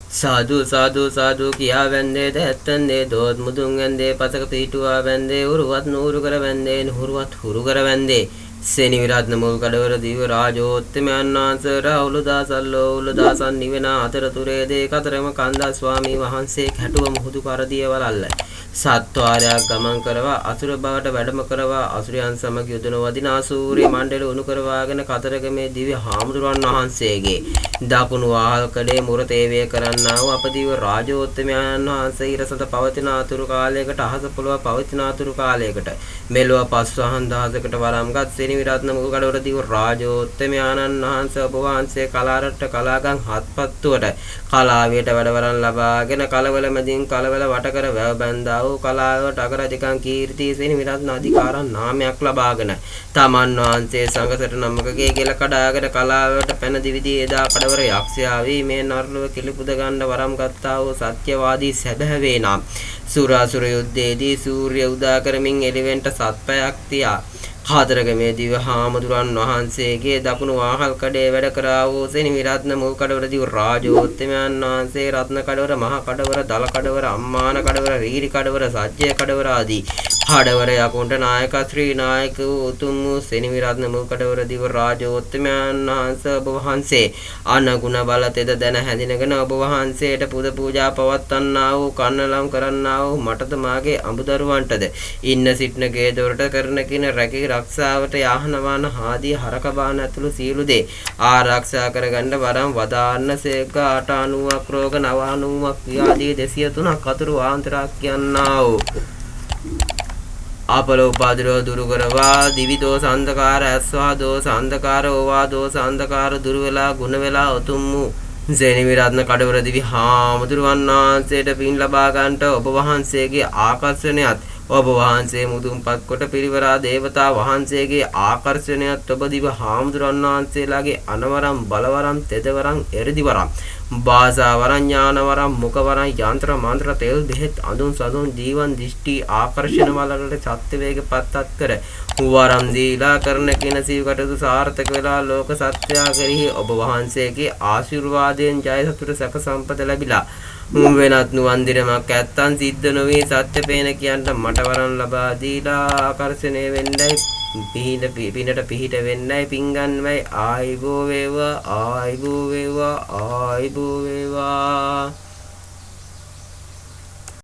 සාදු සාදු සාදු කියා වැන්දේ දැත්තන්දේ දෝත් මුදුන් වැන්දේ පසක පිටුවා වැන්දේ උරුවත් නూరు කර වැන්දේ නුරුවත් හුරු කර වැන්දේ සෙනි විරත්න මුල් කඩවර දිව රාජෝත්තමයන් වහන්සේ රාහුල දාසල්ලෝ උල දාසන් නිවෙන අතරතුරේ දේ කතරම කන්දා ස්වාමී වහන්සේ කැටුව මුහුදු කරදිය වලල්ල සත්වාරයක් ගමන් කරවා අසුර බවට වැඩම කරවා අසුරයන් සමග යුදන වදිනා සූර්ය මණ්ඩල උණු කරවාගෙන කතරගමේ දිව්‍ය හාමුදුරන් වහන්සේගේ දකුණු වාහල් කඩේ මුර තේවය කරන්නා වූ අපදිව රාජෝත්තමයන් වහන්සේ ඉරසත පවතින අතුරු කාලයකට අහස පොළව පවතින අතුරු කාලයකට මෙලොව පස්වහන් දහසකට වරම්ගත් සෙනි විරත්න මුල් කඩවර දිව රාජෝත්තමයන් වහන්සේ ඔබ වහන්සේ කලාරට කලාගම් හත්පත්තුවට කලාවියට වැඩවරන් ලබාගෙන කලවල මැදින් කලවල වට කර වැව බැන්දා වූ කලාවට අගරජකම් කීර්ති සෙනි විරත්න අධිකාරන් නාමයක් ලබාගෙන තමන් වහන්සේ සංඝසට නමකගේ ගෙල කඩාගෙන කලාවට පැන දිවිදී එදා කඩවර යක්ෂයා වී මේ නරලුව කිලිපුද ගන්න වරම් ගත්තා වූ සත්‍යවාදී සැබෑවේ නම් සුරාසුර යුද්ධයේදී සූර්ය උදා කරමින් එළිවෙන්ට සත්පයක් තියා කාතරගමේ දිව හාමුදුරන් වහන්සේගේ දකුණු වාහල් කඩේ වැඩ කරා වූ සෙනි විරත්න මුල් කඩවර දිව රාජෝත්තමයන් වහන්සේ රත්න කඩවර මහ කඩවර දල කඩවර අම්මාන කඩවර රීරි කඩවර සජ්ජය කඩවර ආදී කඩවර යකුන්ට නායක ශ්‍රී නායක උතුම් වූ සෙනි විරත්න මුල් කඩවර දිව රාජෝත්තමයන් වහන්සේ ඔබ වහන්සේ අනගුණ බල තෙද දැන හැඳිනගෙන ඔබ වහන්සේට පුද පූජා පවත්වන්නා වූ කන්නලම් කරන්නා වූ මටද මාගේ අඹදරුවන්ටද ඉන්න සිටන ගේ දොරට කරන කින රැකී රක්ෂාවට යාහන වාහන ආදී හරක බාන ඇතුළු සියලු දේ ආරක්ෂා කරගන්න වරම් වදාන්න සේක 890ක් රෝග 990ක් ආදී 203ක් අතුරු ආන්තරාක් කියන්නා වූ අපල උපාදිරෝ දුරු කරවා දිවි දෝෂ අන්ධකාර ඇස්වා දෝෂ අන්ධකාර ඕවා දෝෂ අන්ධකාර දුරු වෙලා ගුණ වෙලා උතුම් වූ සෙනි විරත්න කඩවර දිවි හාමුදුරුවන් වහන්සේට පින් ලබා ගන්නට ඔබ වහන්සේගේ ආකර්ෂණයත් ඔබ වහන්සේ මුදුන්පත් කොට පිරිවරා දේවතා වහන්සේගේ ආකර්ෂණයත් ඔබ දිව හාමුදුරන් වහන්සේලාගේ අනවරම් බලවරම් තෙදවරම් එරිදිවරම් භාෂාවරම් ඥානවරම් මුඛවරම් යන්ත්‍ර මන්ත්‍ර තෙල් බෙහෙත් අඳුන් සඳුන් ජීවන් දිෂ්ටි ආකර්ෂණ වලකට සත්‍ය වේග පත්තත් කර වරම් දීලා කරන කින සීව කටයුතු සාර්ථක වෙලා ලෝක සත්‍යය කෙරෙහි ඔබ වහන්සේගේ ආශිර්වාදයෙන් ජය සතුට සැප සම්පත ලැබිලා වෙනත් නුවන්දිරමක් ඇත්තන් සිද්ධ නොවේ සත්‍ය පේන කියන්න මට වරන් ලබා දීලා ආකර්ෂණය වෙන්නයි පිනට පිහිට වෙන්නයි පිංගන්වයි ආයිබෝ වේවා ආයිබෝ වේවා ආයිබෝ වේවා